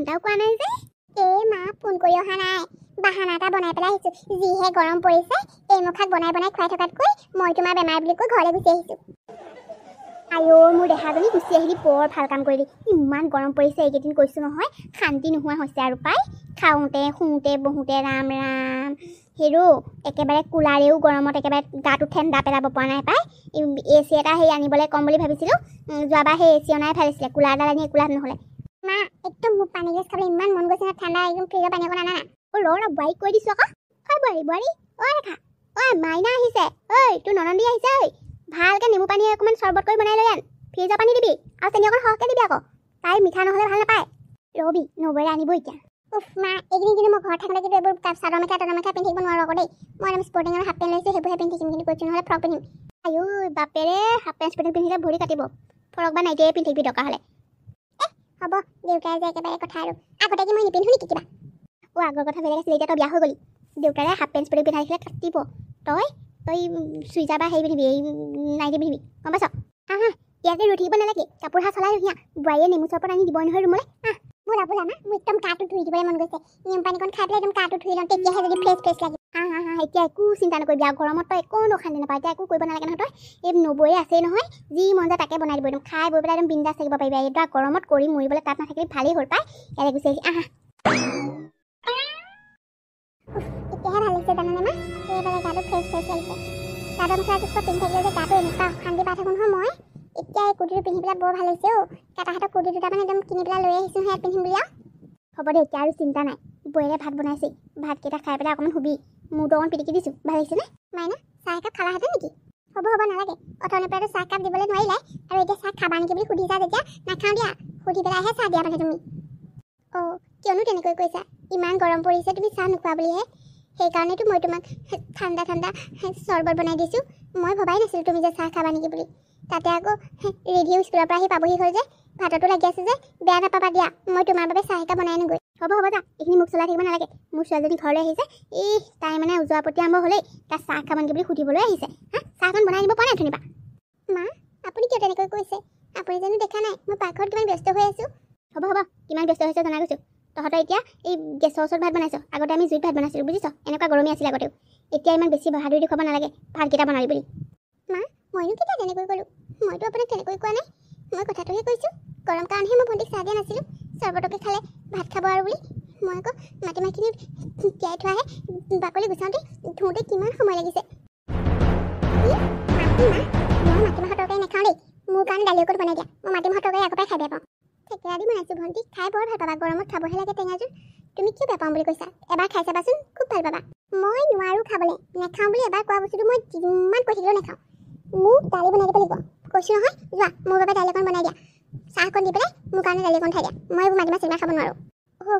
ফোনটাও কৰা নাই যে মা ফোন কৰি অহা নাই বাহানা এটা বনাই পেলাই আহিছো যিহে গৰম পৰিছে এই মুখাক বনাই বনাই খুৱাই থকাতকৈ মই তোমাৰ বেমাৰ বুলি কৈ ঘৰলৈ গুচি আহিছো আয়ো মোৰ দেহাজনী গুচি আহিলি বৰ ভাল কাম কৰিলি ইমান গৰম পৰিছে এইকেইদিন কৈছো নহয় শান্তি নোহোৱা হৈছে আৰু পাই খাওঁতে শুওঁতে বহুতে ৰাম ৰাম হেৰো একেবাৰে কুলাৰেও গৰমত একেবাৰে গাটো ঠাণ্ডা পেলাব পৰা নাই পাই এচি এটা সেই আনিবলৈ কম বুলি ভাবিছিলোঁ যোৱাবাৰ সেই এচি অনাই ভাবিছিলে কুলাৰডাল আনি কুলাৰ নহ'লে মা একদম মোক পানী গেছ খাবলৈ ইমান মন গৈছে ঠাণ্ডা একদম ফ্ৰিজৰ পানী অকণ আনা না ৰ বোৱাৰীক কৈ দিছোঁ আকৌ হয় বোৱাৰী ঐ ৰেখা ঐ মাইনা আহিছে ঐ তোৰ ননন্দী আহিছে ঐ ভালকৈ নেমু পানী অকণমান চৰ্বত কৰি বনাই লৈ আন ফ্ৰিজৰ পানী দিবি আৰু চেনি অকণ সৰহকৈ দিবি আকৌ তাই মিঠা নহ'লে ভাল নাপায় ৰবি নবৌৰে আনিব এতিয়া উফ মা এইকেইদিন কিন্তু মই ঘৰত থাকিলে কিন্তু এইবোৰ চাদৰ মেখেলা পিন্ধি থাকিব নোৱাৰোঁ আকৌ দেই মই একদম স্পৰ্টিং আৰু হাফ পেণ্ট লৈছোঁ সেইবোৰহে পিন্ধি থাকিম কিন্তু কৈছোঁ নহ'লে ফ্ৰক পিন্ধিম আয়ো বাপেৰে হাফ পেণ্ট স্পৰ্টিং পিন্ধিলে ভৰি কাটিব ফ্ৰক বা নাইটিয়ে পিন্ধিবি দৰকাৰ হ'লে হ'ব দেউতাই যে একেবাৰে কথা আৰু আগতে কি মই নিপিন্ধো নেকি কিবা আগৰ কথা বেলেগ আছিলে এতিয়া তই বিয়া হৈ গ'লি দেউতাৰে হাফ পেণ্ট স্পৰ্টিং পিন্ধাই থাকিলে কাটিব তই চুইজাৰ বা হেৰি পিন্ধিবি এই নাইটি পিন্ধিবি গম পাইছ হা ইয়াতে ৰৈ থাকিব নালাগে কাপোৰ হাত চলাই ৰহিয়া বোৱাৰীয়ে নেমু চৰবত আনি দিবই নহয় ৰুমলৈ বোলা মা মোৰ একদম গাটো ধুই দিবলৈ মন গৈছে নেমু পানীকণ খাই পেলাই একদম গাটো ধুই লওঁ তেতিয়াহে যদি ফ্ৰেছ লাগে এতিয়া একো চিন্তা নকৰিবি আৰু গৰমত তই একো অশান্তি নাপায় এতিয়া একো কৰিব নালাগে নহয় তই এই নবৌয়ে আছেই নহয় যি মন যায় তাকে বনাই দিব একদম খাই বৈ পেলাই একদম বিন্দাছ থাকিব পাৰিবি এইটো গৰমত কৰি মৰিবলৈ তাত নাথাকিলে ভালেই হ'ল পাই ইয়াতে গুচি আহিছে এতিয়াহে ভাল লাগিছে জানানে মা এইবাৰে গাটো ফ্ৰেছ লাগিছে চাদৰ মেখেলা জোখত পিন্ধি থাকিলে যে গাটো এনেকুৱা অশান্তি পাই থাকোঁ নহয় মই এতিয়া এই কুৰ্তিটো পিন্ধি পেলাই বৰ ভাল হৈছে কাটাহাতৰ কুৰ্তি দুটা মানে একদম কিনি পেলাই লৈ আহিছোঁ সেয়া পিন্ধিম বুলি হ'ব দে এতিয়া আৰু চিন্তা নাই বৌৰে ভাত বনাইছে ভাতকেইটা খাই পেলাই অকণমান শুবি মূৰটো অকণ পিটিকি দিছোঁ ভাল হৈছেনে মাইনা চাহ একাপ খালাহেঁতেন নেকি হ'ব নালাগে অথনিৰ পৰাটো চাহ একাপ দিবলৈ নোৱাৰিলে আৰু এতিয়া চাহ খাবা নেকি বুলি সুধিছা যেতিয়া নাখাওঁ দিয়া সুধি পেলাইহে চাহ দিয়া মানে তুমি কিয়নো তেনেকৈ কৈছা ইমান গৰম পৰিছে তুমি চাহ নোখোৱা বুলিহে সেইকাৰণেতো মই তোমাক ঠাণ্ডা চৰ্বত বনাই দিছোঁ মই ভবাই নাছিলোঁ তুমি যে চাহ খাবা নেকি বুলি তাতে আকৌ ৰেডিঅ' স্কুলৰ পৰা আহি পাবহি হ'ল যে ভাততো লাগি আছে যে বেয়া নাপাবা দিয়া মই তোমাৰ বাবে চাহ একাপ বনাই আনোগৈ হ'ব যা এইখিনি মোক চলাই থাকিব নালাগে মোৰ ছোৱালীজনী ঘৰলৈ আহিছে তাই মানে উজোৱা প্ৰতি আৰম্ভ হ'লেই তাই চাহ খাব নেকি বুলি সুধিবলৈ আহিছে চাহখন বনাই দিব পৰা নাই ধুনিবা মা আপুনি কিয় তেনেকৈ কৈছে আপুনি জানো দেখা নাই মই পাকঘৰত কিমান ব্যস্ত হৈ আছোঁ হ'ব কিমান ব্যস্ত হৈছে জনাই গৈছোঁ তহঁতৰ এতিয়া এই গেছৰ ওচৰত ভাত বনাইছোঁ আগতে আমি জুইত ভাত বনাইছিলোঁ বুজিছ এনেকুৱা গৰমী আছিল আগতেও এতিয়া ইমান বেছি বাহাদুৰি দেখুৱাব নালাগে ভাতকেইটা বনাবি বুলি মা মইনো কেতিয়া তেনেকৈ ক'লোঁ মইতো আপোনাক তেনেকৈ কোৱা নাই মই কথাটোহে কৈছোঁ গৰম কাৰণেহে মই ভণ্টিক চাহ দিয়া নাছিলোঁ চৰ্বতকে খালে ভাত খাব আৰু বুলি মই আকৌ মাটিমাহখিনি তিয়াই থোৱাহে বাকলি গুচাওঁতে ধুওঁতে কিমান সময় লাগিছে মই মাটিমাহৰ তৰকাৰী নাখাওঁ দেই মোৰ কাৰণে দালি অকণ বনাই দিয়া মই মাটিমাহৰ তৰকাৰী আগৰ পৰাই খাই বেয়া পাওঁ থেকেৰা দি বনাইছোঁ ভণ্টি খাই বৰ ভাল পাবা গৰমত খাবহে লাগে টেঙাযোৰ তুমি কিয় বেয়া পাওঁ বুলি কৈছা এবাৰ খাই চাবাচোন খুব ভাল পাবা মই নোৱাৰোঁ খাবলৈ নাখাওঁ বুলি এবাৰ কোৱা বস্তুটো মই যিমান কৈ থাকিলেও নাখাওঁ মোক দালি বনাই দিব লাগিব কৈছোঁ নহয় যোৱা মোৰ বাবে দালি অকণ বনাই দিয়া চাহ অকণ দি পেলাই মোৰ কাৰণে দালি অকণ খাই দিয়া মই এইবোৰ মাটিমাহ চাটিমাহ খাব নোৱাৰোঁ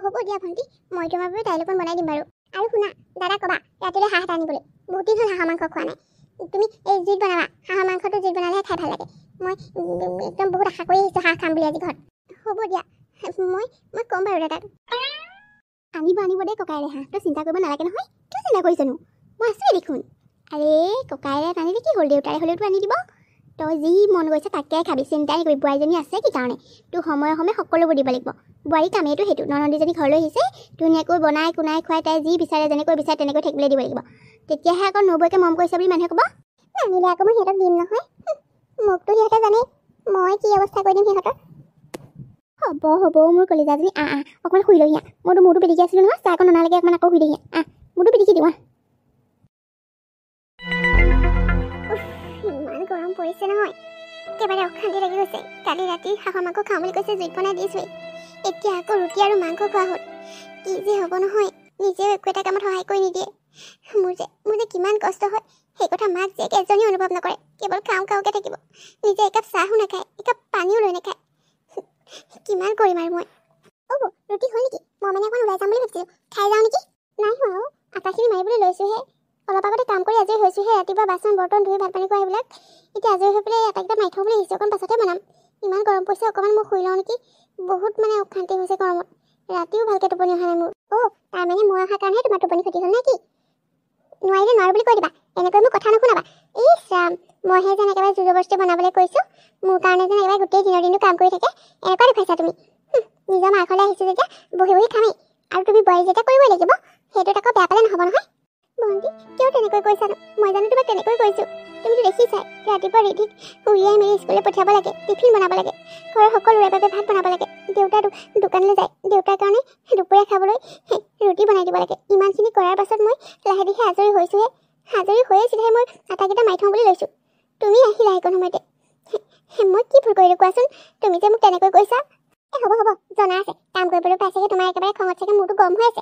হ'ব দিয়া ভণ্টি মই তোমাৰ বাবে দালি অকণ বনাই দিম বাৰু আৰু শুনা দাদা ক'বা ৰাতিলৈ হাঁহ এটা আনিবলৈ বহুত দিন হ'ল হাঁহৰ মাংস খোৱা নাই তুমি এই জুইত বনাবা হাঁহৰ মাংসটো জুইত বনালেহে খাই ভাল লাগে মই একদম বহুত আশা কৰি আহিছোঁ হাঁহ খাম বুলি আজি ঘৰত হ'ব দিয়া মই ক'ম বাৰু দাদাক আনিব দেই ককাইৰে হাঁহ তই চিন্তা কৰিব নালাগে নহয় কিয় চিন্তা কৰিছনো মই আছোৱেই দেখোন আৰে ককাইৰে নানিলে কি হ'ল দেউতাৰে হ'লেওতো আনি দিব তই যি মন গৈছে তাকে খাবি চিন্তাই নকৰিবি বোৱাৰীজনী আছে কি কাৰণে তোৰ সময়ে সকলোবোৰ দিব লাগিব বোৱাৰী কামেইটো সেইটো ননন্দীজনী ঘৰলৈ আহিছে ধুনীয়াকৈ বনাই কোনাই খুৱাই তাই যি বিচাৰে যেনেকৈ বিচাৰে তেনেকৈ থাকিবলৈ দিব লাগিব তেতিয়াহে আকৌ নবৌকে মৰম কৰিছে বুলি মানুহে ক'ব নানিলে আকৌ মই সিহঁতক দিম নহয় মোকতো সিহঁতে জানেই মই কি অৱস্থা কৰি দিম সিহঁতৰ হ'ব মোৰ কলিজাজনী অকণমান শুই লহি মইতো মূৰটো পিটিকি আছিলোঁ নহয় চাহ অকণ ননালৈকে অকণমান আকৌ শুই দেহি মূৰটো পিটিকি দিওঁ ইমান গৰম পৰিছে নহয় একেবাৰে অশান্তি লাগি গৈছে কালি ৰাতি হাঁহৰ মাংস খাওঁ বুলি কৈছে জুইত বনাই দিছোঁৱেই এতিয়া আকৌ ৰুটি আৰু মাংস খোৱা হ'ল কি যে হ'ব নহয় নিজেও একো এটা কামত সহায় কৰি নিদিয়ে মোৰ যে কিমান কষ্ট হয় সেই কথা মাক যে এজনীও অনুভৱ নকৰে কেৱল খাওঁকৈ থাকিব নিজে একাপ চাহো নাখায় একাপ পানীও লৈ নাখায় কিমান কৰিম আৰু মই ৰুটি হ'ল নেকি মই মানে অকণ ওলাই যাম বুলি ভাবিছিলোঁ খাই যাওঁ নেকি নাই হোৱা আটাখিনি মাৰিবলৈ লৈছোঁহে অলপ আগতে কাম কৰি আজৰি হৈছোঁহে ৰাতিপুৱা বাচন বৰ্তন ধুই ভাত পানী খোৱা সেইবিলাক এতিয়া আজৰি হৈ পেলাই আটাইকেইটা মাৰি থওঁ বুলি আহিছোঁ অকণ পাছতে বনাম ইমান গৰম পৰিছে অকণমান মই শুই লওঁ নেকি বহুত মানে অশান্তি হৈছে গৰমত ৰাতিও ভালকৈ টোপনি অহা নাই মোৰ তাৰমানে মই অহাৰ কাৰণেহে তোমাৰ টোপনি ক্ষতি হ'ল নে কি নোৱাৰিলে নোৱাৰোঁ বুলি কৈ দিবা এনেকৈ মোৰ কথা নুশুনাবা ৰাম মইহে যেন একেবাৰে জোৰ জবৰদস্তি বনাবলৈ কৈছোঁ মোৰ কাৰণে যেন একেবাৰে গোটেই দিনৰ দিনটো কাম কৰি থাকে এনেকুৱা দেখুৱাইছা তুমি নিজৰ মাৰ ঘৰলৈ আহিছোঁ যেতিয়া বহি বহি খামেই আৰু তুমি বোৱাৰী যেতিয়া কৰিবই লাগিব সেইটোত আকৌ বেয়া পালে নহ'ব নহয় ভণ্টি কিয় তেনেকৈ কৈছানো মই জানো তোমাক তেনেকৈ কৈছোঁ তুমিতো দেখিছাই ৰাতিপুৱা ৰিধিক উলিয়াই মেলি স্কুললৈ পঠিয়াব লাগে টিফিন বনাব লাগে ঘৰৰ সকলোৰে বাবে ভাত বনাব লাগে দেউতা দোকানলৈ যায় দেউতাৰ কাৰণে দুপৰীয়া খাবলৈ ৰুটি বনাই দিব লাগে ইমানখিনি কৰাৰ পাছত মই লাহে লাহে আজৰি হৈছোঁহে আজৰি হৈয়ে চিধাই মই আটাকেইটা মাৰি থওঁ বুলি লৈছোঁ তুমি আহিলা সেইকণ সময়তে মই কি ভুল কৰিলোঁ কোৱাচোন তুমি যে মোক তেনেকৈ কৈছা হ'ব জনা আছে কাম কৰিবলৈ পাইছেগৈ তোমাৰ একেবাৰে খঙত চাগে মোৰতো গৰম হৈ আছে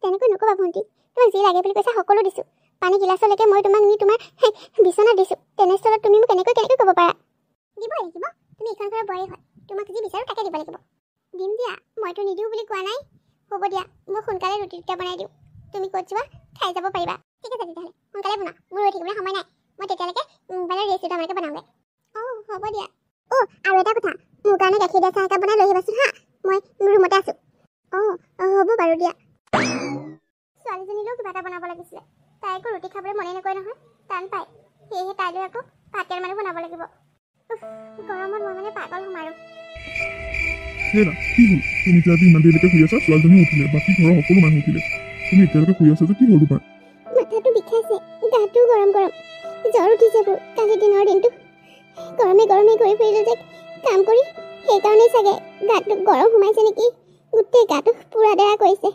তেনেকৈ নক'বা ভণ্টি তোমাক যি লাগে বুলি কৈছা সকলো দিছোঁ পানী গিলাচলৈকে মই তোমাক নি তোমাৰ বিচনাত দিছোঁ তেনেস্থলত তুমি মোক কেনেকৈ ক'ব পাৰা দিব লাগিব তুমি এইখন ঘৰৰ বোৱাৰী হয় তোমাক যি বিচাৰোঁ তাকে দিব লাগিব দিম দিয়া মইতো নিদিওঁ বুলি কোৱা নাই হ'ব দিয়া মই সোনকালে ৰুটি দুটা বনাই দিওঁ তুমি ক'ত যোৱা খাই যাব পাৰিবা ঠিক আছে তেতিয়াহ'লে সোনকালে বনাওঁ মোৰ ৰৈ থাকিবলৈ সময় নাই মই তেতিয়ালৈকে মোবাইলৰ ৰেচিপি দুটামানকৈ বনাওঁগৈ হ'ব দিয়া আৰু এটা কথা মোৰ কাৰণে গাখীৰ দিয়া চাহ একাপ বনাই লৈ আহিবাচোন হা মই মোৰ ৰুমতে আছোঁ হ'ব বাৰু দিয়া ছোৱালীজনীলৈও কিবা এটা বনাব লাগিছিলে তাই আকৌ ৰুটি খাবলৈ মনেই নকৰে নহয় টান পায় সেয়েহে তাইলৈ আকৌ ভাত কেইটামানো বনাব লাগিব গৰমত মই মানে পাগল হ'ম আৰু হেৰা কি হ'ল তুমি যদি ইমান দেৰিলৈকে শুই আছা ছোৱালীজনী উঠিলে বাকী ঘৰৰ সকলো মানুহ উঠিলে তুমি এতিয়ালৈকে শুই আছা যে কি হ'ল তোমাৰ মাথাটো বিষাইছে গাটো গৰম জ্বৰ উঠিছে মোৰ কালি দিনৰ দিনটো গৰমে কৰি ফুৰিলোঁ যে কাম কৰি সেইকাৰণেই চাগে গাটো গৰম সোমাইছে নেকি গোটেই গাটো পুৰা দেৰা কৰিছে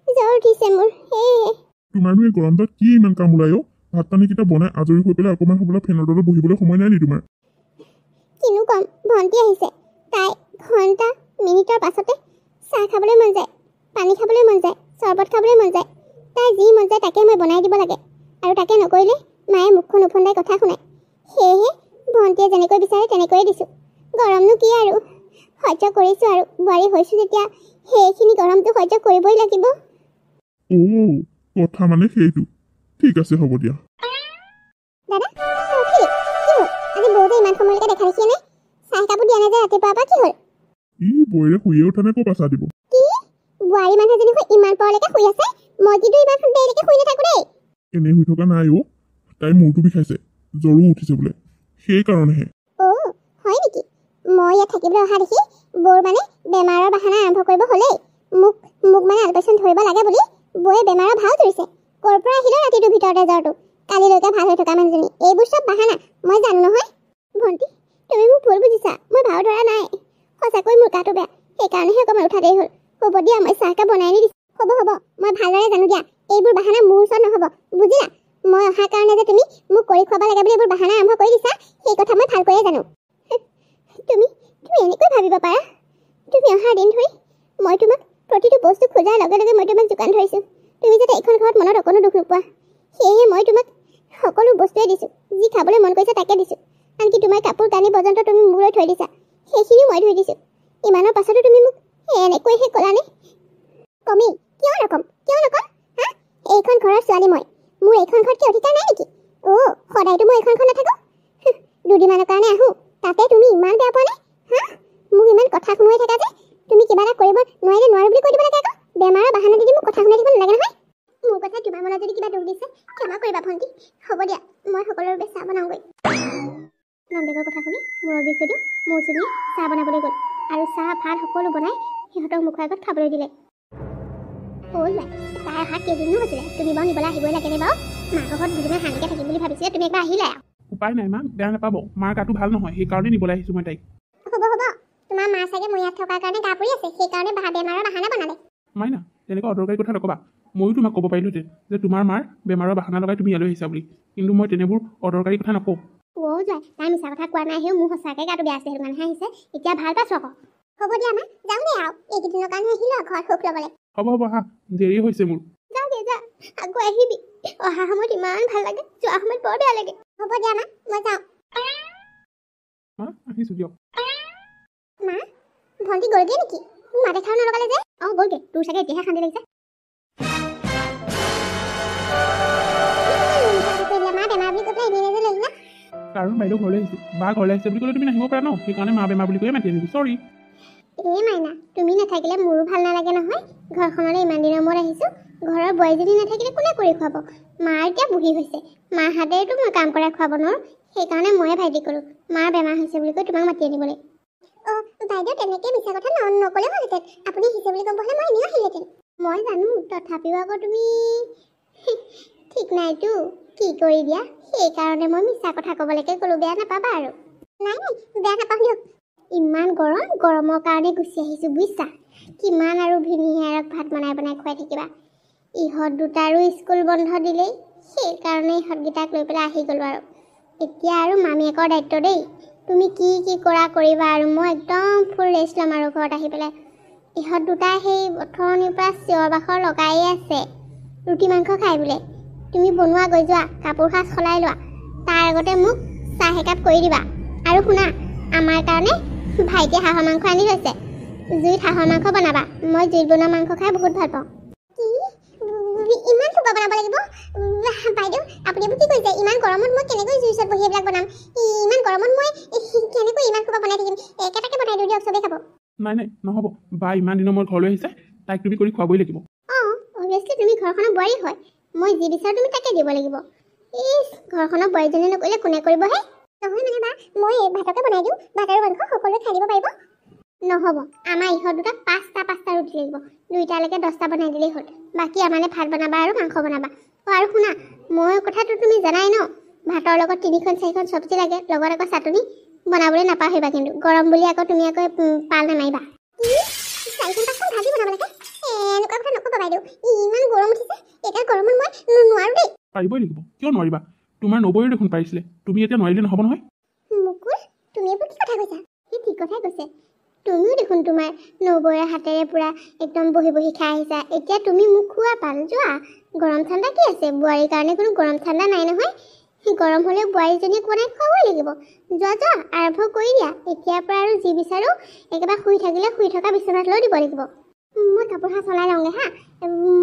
জ্বৰ উঠিছে মোৰ সেয়ে তোমাৰনো এই গৰমটোত কি ইমান কাম ওলাই ভাত পানীকেইটা বনাই আজৰি হৈ পেলাই অকণমান হ'বলৈ ফেনৰ তলত বহিবলৈ সময় নাই নি তোমাৰ কিনো কম ভণ্টি আহিছে তাই ঘণ্টা মিনিটৰ পাছতে চাহ খাবলৈ মন যায় পানী খাবলৈ মন যায় চৰবত খাবলৈ মন যায় তাই যি মন যায় তাকে মই বনাই দিব লাগে আৰু তাকে নকৰিলে মায়ে মুখখন উফন্দাই কথা শুনায় সেয়েহে ভণ্টিয়ে যেনেকৈ বিচাৰে তেনেকৈয়ে দিছোঁ গৰমনো কি আৰু সহ্য কৰিছোঁ আৰু বোৱাৰী হৈছোঁ যেতিয়া সেইখিনি গৰমটো সহ্য কৰিবই লাগিব কথা মানে সেইটো ঠিক আছে হ'ব দিয়া দাদা কি হ'ল আজি বৌতে ইমান সময়লৈকে দেখা দেখিয়ে নাই চাহ কাপোৰ দিয়া নাই যে ৰাতিপুৱাৰ পৰা কি হ'ল বৌৰে শুয়ে উঠা নে ক'ৰ চাহ দিব কি বোৱাৰী মানুহজনী ইমান পৰলৈকে শুই আছে মই কিন্তু ইমান দেৰিলৈকে শুই নাথাকোঁ দেই এনেই শুই থকা নাই তাই মূৰটো বিষাইছে জ্বৰো উঠিছে বোলে সেইকাৰণেহে হয় নেকি মই ইয়াত থাকিবলৈ অহা দেখি বৌৰ মানে বেমাৰৰ বাহানা আৰম্ভ কৰিব হ'লেই মোক মানে আলপৈচান ধৰিব লাগে বুলি বৌয়ে বেমাৰৰ ভাও ধৰিছে ক'ৰ পৰা আহিলে ৰাতিটোৰ ভিতৰতে জ্বৰটো কালিলৈকে ভাল হৈ থকা মানুহজনী এইবোৰ চব বাহানা মই জানো নহয় ভণ্টি তুমি মোক ভুল বুজিছা মই ভাও ধৰা নাই সঁচাকৈ মোৰ গাটো বেয়া সেইকাৰণেহে অকণমান উঠা দেৰি হ'ল হ'ব দিয়া মই চাহ একাপ বনাই নিদিছোঁ হ'ব মই ভালদৰে জানো দিয়া এইবোৰ বাহানা মোৰ ওচৰত নহ'ব বুজিলা মই অহাৰ কাৰণে যে তুমি মোক কৰি খুৱাব লাগে বুলি এইবোৰ বাহানা আৰম্ভ কৰি দিছা সেই কথা মই ভালকৈয়ে জানো তুমি এনেকৈ ভাবিব পাৰা তুমি অহাৰ দিন ধৰি মই তোমাক প্ৰতিটো বস্তু খোজাৰ লগে লগে মই তোমাক যোগান ধৰিছোঁ তুমি যাতে এইখন ঘৰত মনত অকণো দুখ নোপোৱা সেয়েহে মই তোমাক সকলো বস্তুৱে দিছোঁ যি খাবলৈ মন কৰিছে তাকে দিছোঁ আনকি তোমাৰ কাপোৰ কানি পৰ্যন্ত তুমি মোলৈ থৈ দিছা সেইখিনিও মই ধুই দিছোঁ ইমানৰ পাছতো তুমি মোক এনেকৈহে ক'লানে কমেই কিয় নক'ম হা এইখন ঘৰৰ ছোৱালী মই মোৰ এইখন ঘৰত কি অধিকাৰ নাই নেকি সদায়তো মই এইখন ঘৰত নাথাকোঁ দুদিনমানৰ কাৰণে আহোঁ তাতে তুমি ইমান বেয়া পোৱা নে হা মোক ইমান কথা শুনাই থাকা যে তুমি কিবা এটা কৰিব নোৱাৰো বুলি কৈ দিব লাগে আকৌ বেমাৰৰ বাহানা দি মোক কথা শুনাই দিব নালাগে নহয় মোৰ কথা তোমাৰ মনত যদি কিবা দুখ দিছে ক্ষমা কৰিবা ভণ্টি হ'ব দিয়া মই সকলোৰে বাবে চাহ বনাওঁগৈ নন্দেকৰ কথা শুনি মূৰৰ বিষ যদিও মোৰ চুমি চাহ বনাবলৈ গ'ল আৰু চাহ ভাত সকলো বনাই সিহঁতক মুখৰ আগত খাবলৈ দিলে তাই অহা কেইদিনো হৈছিলে তুমি বাৰু নিবলৈ আহিবই লাগে নে বাৰু মাকৰ ঘৰত দুদিনমান শান্তিকে থাকিম বুলি ভাবিছিলে তুমি একবাৰ আহিলা উপায় নাই মা বেয়া নাপাব মাৰ গাটো ভাল নহয় সেইকাৰণে নিবলৈ আহিছোঁ মই তাইক হ'ব তোমাৰ মা চাগে মোৰ ইয়াত থকাৰ কাৰণে গা পৰি আছে সেইকাৰণে বেমাৰৰ বাহানা বনালে মাইনা তেনেকুৱা অদৰকাৰী কথা নক'বা ময়ো তোমাক ক'ব পাৰিলোঁহেঁতেন যে তোমাৰ মাৰ বেমাৰৰ বাহানা লগাই তুমি ইয়ালৈ আহিছা বুলি কিন্তু মই তেনেবোৰ অদৰকাৰী কথা নকওঁ তাই মিছা কথা কোৱা নাই মোৰ সঁচাকৈ গাটো বেয়া আছে সেইটো কাৰণেহে আহিছে এতিয়া ভাল পাইছোঁ আকৌ হ'ব দিয়া মা যাওঁ দে আৰু এইকেইদিনৰ কাৰণে আহিলোঁ ঘৰত সুখ ল'বলৈ হ'ব আহা দেৰি হৈছে মোৰ যাওঁ দে যা আকৌ আহিবি অহা সময়ত ইমান ভাল লাগে যোৱা সময়ত বৰ বেয়া লাগে হ'ব দিয়া মা মই যাওঁ মা আহিছোঁ দিয়ক মা ভণ্টি গ'লগে নেকি মা দেখাও নলগালে যে গ'লগে তোৰ চাগে এতিয়াহে শান্তি লাগিছে মা বেমাৰ বুলি কৈ পেলাই এনেই যে লৈ কাৰণ বাইদেউ ঘৰলৈ আহিছোঁ বা ঘৰলৈ আহিছে বুলি ক'লে তুমি নাহিব পাৰা ন সেইকাৰণে মা বেমাৰ বুলি কৈয়ে মাতি আনিছোঁ চৰি মাইনা তুমি নাথাকিলে মোৰো ভাল নালাগে নহয় ঘৰখনলৈ ইমান দিনৰ মূৰত আহিছোঁ ঘৰৰ বোৱাৰীজনী নাথাকিলে কোনে কৰি খুৱাব মাৰ এতিয়া বুঢ়ী হৈছে মাৰ হাতেৰেতো মই কাম কৰাই খুৱাব নোৱাৰোঁ সেইকাৰণে ময়ে ভাইটি কৰোঁ মাৰ বেমাৰ হৈছে বুলি কৈ তোমাক মাতি আনিবলৈ অঁ বাইদেউ তেনেকৈ মিছা কথা নক'লে হ'লহেঁতেন আপুনি আহিছে বুলি গম পালে মই এনেও আহিলেহেঁতেন মই জানো তথাপিও আকৌ তুমি ঠিক নাইতো কি কৰি দিয়া সেইকাৰণে মই মিছা কথা ক'বলৈকে ক'লোঁ বেয়া নাপাবা আৰু নাই বেয়া নাপাওঁ দিয়ক ইমান গৰমৰ কাৰণে গুচি আহিছোঁ বুজিছা কিমান আৰু ভিনিহেৰক ভাত বনাই খুৱাই থাকিবা ইহঁত দুটাৰো স্কুল বন্ধ দিলেই সেইকাৰণে ইহঁতকেইটাক লৈ পেলাই আহি গ'লোঁ আৰু এতিয়া আৰু মামীয়েকৰ দায়িত্ব দেই তুমি কি কৰা কৰিবা আৰু মই একদম ফুল ৰেষ্ট ল'ম আৰু ঘৰত আহি পেলাই ইহঁত দুটা সেই অথনিৰ পৰা চিঞৰ বাখৰ লগায়ে আছে ৰুটি মাংস খাই বোলে তুমি বনোৱা গৈ যোৱা কাপোৰ সাজ সলাই লোৱা তাৰ আগতে মোক চাহ একাপ কৰি দিবা আৰু শুনা আমাৰ কাৰণে ভাইটিয়ে হাঁহৰ মাংস আনি লৈছে জুইত হাঁহৰ মাংস বনাবা মই জুইত বনোৱা মাংস খাই বহুত ভাল পাওঁ ইমান থোপা বনাব লাগিব বাইদেউ আপুনি কি কৈছে ইমান গৰমত মই কেনেকৈ জুইৰ ওচৰত বহি এইবিলাক বনাম ইমান গৰমত মই কেনেকৈ ইমান থোপা বনাই থাকিম একেটাকে বনাই দিওঁ দিয়ক চবেই খাব নাই নহ'ব বা ইমান দিনৰ মূৰত ঘৰলৈ আহিছে তাইক তুমি কৰি খুৱাবই লাগিব অঁ অভিয়াছলি তুমি ঘৰখনৰ বোৱাৰী হয় মই যি বিচাৰোঁ তুমি তাকে দিব লাগিব ঘৰখনৰ বোৱাৰীজনী নকৰিলে কোনে কৰিবহে নহয় মানে বা মই ভাতকে বনাই দিওঁ ভাত আৰু মাংস সকলোৱে খাই দিব পাৰিব নহ'ব আমাৰ ইহঁত দুটা পাঁচটা ৰুটি লাগিব দুইটালৈকে 10টা বনাই দিলেই হ'ল বাকী আমালৈ ভাত বনাবা আৰু মাংস বনাবা আৰু শুনা মই কথাটো তুমি জানাই ন ভাতৰ লগত 3-4খন চব্জি লাগে লগত আকৌ চাটনি বনাবলৈ নাপাহৰিবা কিন্তু গৰম বুলি আকৌ তুমি আকৌ পাল নামাৰিবা 4-5খন ভাজি বনাব লাগে এনেকুৱা কথা নক'বা বাইদেউ ইমান গৰম উঠিছে এতিয়া গৰমত মই নোৱাৰোঁ দেই পাৰিবই লাগিব কিয় নোৱাৰিবা তোমাৰ নবৌয়ে দেখোন পাৰিছিলে তুমি এতিয়া নোৱাৰিলে নহ'ব নহয় মুকুল তুমি এইবোৰ কি কথা কৈছা সি ঠিক কথাই কৈছে তুমিও দেখোন তোমাৰ নবৌৰে হাতেৰে পূৰা একদম বহি খাই আহিছা এতিয়া তুমি মোক খোৱা পাল যোৱা গৰম ঠাণ্ডা কি আছে বোৱাৰীৰ কাৰণে কোনো গৰম ঠাণ্ডা নাই নহয় গৰম হ'লেও বোৱাৰীজনীক বনাই খুৱাবই লাগিব যোৱা আৰম্ভ কৰি দিয়া এতিয়াৰ পৰা আৰু যি বিচাৰোঁ একেবাৰে শুই থাকিলে শুই থকা বিচনাত লৈ দিব লাগিব মই কাপোৰ সাজ চলাই লওঁগৈ হা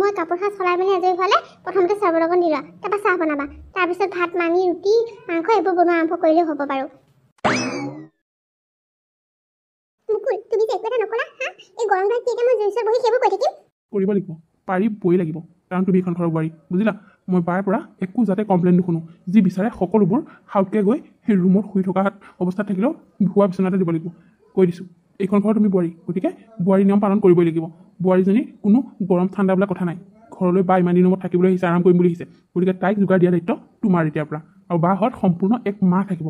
মই কাপোৰ সাজ চলাই মেলি আজৰি হ'লে প্ৰথমতে চাহৰ অকণ দি লোৱা তাৰপৰা চাহ বনাবা তাৰপিছত ভাত মানি ৰুটি মাংস এইবোৰ বনোৱা আৰম্ভ কৰিলেও হ'ব বাৰু মুকুল তুমি যে একো এটা নকৰা হা এই গৰম ভাত কেইটা মই জুইৰ ওচৰত বহি সেইবোৰ কৈ থাকিম কৰিব লাগিব পাৰিবই লাগিব কাৰণ তুমি এখন ঘৰৰ বোৱাৰী বুজিলা মই বাৰ পৰা একো যাতে কমপ্লেইন নুশুনো যি বিচাৰে সকলোবোৰ হাউতকৈ গৈ সেই ৰুমত শুই থকা অৱস্থাত থাকিলেও ভুৱা বিচনাতে দিব লাগিব কৈ দিছোঁ এইখন ঘৰ তুমি বোৱাৰী গতিকে বোৱাৰী নিয়ম পালন কৰিবই লাগিব বোৱাৰীজনীৰ কোনো গৰম ঠাণ্ডা বোলা কথা নাই ঘৰলৈ বা ইমান দিনৰ মূৰত থাকিবলৈ আহিছে আৰাম কৰিম বুলি আহিছে গতিকে তাইক যোগাৰ দিয়া দায়িত্ব তোমাৰ এতিয়াৰ পৰা আৰু বাহঁত সম্পূৰ্ণ 1 মাহ থাকিব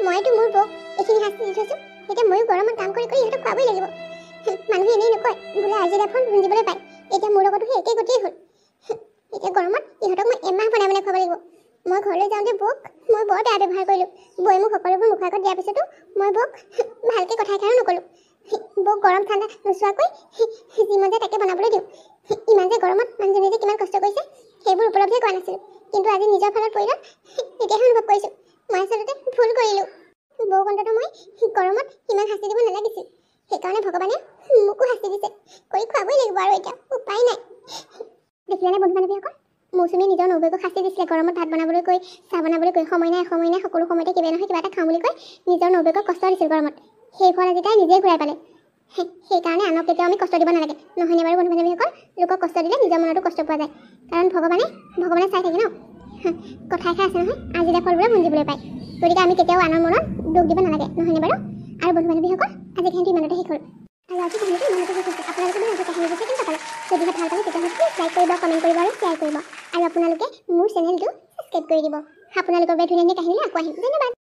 মইতো মোৰ বৌক এইখিনি শাস্তি দি থৈছোঁ এতিয়া ময়ো গৰমত কাম কৰি ইহঁতক খুৱাবই লাগিব মানুহে এনেই নকয় বোলে আজি দেখোন শুনিবলৈ পায় এতিয়া মোৰ লগতো সেই একেই গতিয়েই হ'ল এতিয়া গৰমত ইহঁতক মই এমাহ বনাই খুৱাব লাগিব মই ঘৰলৈ যাওঁতে বৌক মই বৰ বেয়া ব্যৱহাৰ কৰিলোঁ বৌয়ে মোক সকলোবোৰ মুখৰ আগত দিয়াৰ পিছতো মই বৌক ভালকৈ কথা এষাৰো নক'লোঁ বৌক গৰম ঠাণ্ডা নোচোৱাকৈ যি মন যায় তাকে বনাবলৈ দিওঁ ইমান যে গৰমত মানুহজনীয়ে যে কিমান কষ্ট কৰিছে সেইবোৰ উপলব্ধি কৰা নাছিলোঁ কিন্তু আজি নিজৰ ফালত পৰিলত তেতিয়াহে অনুভৱ কৰিছোঁ মই আচলতে ভুল কৰিলোঁ বৌক অন্ততঃ মই গৰমত ইমান শাস্তি দিব নালাগিছিল সেইকাৰণে ভগৱানে মোকো শাস্তি দিছে কৰি খুৱাবই লাগিব আৰু এতিয়া উপায় নাই দেখিলেনে বন্ধু বান্ধৱীসকল মৌচুমীয়ে নিজৰ নবৌয়েকক শাস্তি দিছিলে গৰমত ভাত বনাবলৈ কৈ চাহ বনাবলৈ কৈ সময় নাই সকলো সময়তে কিবা নহয় কিবা এটা খাওঁ বুলি কৈ নিজৰ নবৌয়েকক কষ্ট দিছিল গৰমত সেই ফল আজি তাই নিজেই ঘূৰাই পালে সেইকাৰণে আনক কেতিয়াও আমি কষ্ট দিব নালাগে নহয়নে বাৰু বন্ধু বান্ধৱীসকল লোকক কষ্ট দিলে নিজৰ মনতো কষ্ট পোৱা যায় কাৰণ ভগৱানে চাই থাকে ন কথা এষাৰ আছে নহয় আজিলে ফলবোৰে ভুঞ্জিবলৈ পায় গতিকে আমি কেতিয়াও আনৰ মনত দুখ দিব নালাগে নহয়নে বাৰু আৰু বন্ধু বান্ধৱীসকল আজি কাহিনীটো ইমানতে শেষ হ'ল আৰু আজি কাহিনীটো ইমানতে শেষ হৈছে আপোনালোকে আজি কাহিনী বিচাৰি কেনেকুৱা পালে যদিহে ভাল পালে তেতিয়াহ'লে প্লিজ লাইক কৰিব কমেণ্ট কৰিব আৰু শ্বেয়াৰ কৰিব আৰু আপোনালোকে মোৰ চেনেলটো ছাবস্ক্ৰাইব কৰি দিব আপোনালোকৰ বাবে ধুনীয়া ধুনীয়া কাহিনী আকৌ আহিম ধন্যবাদ।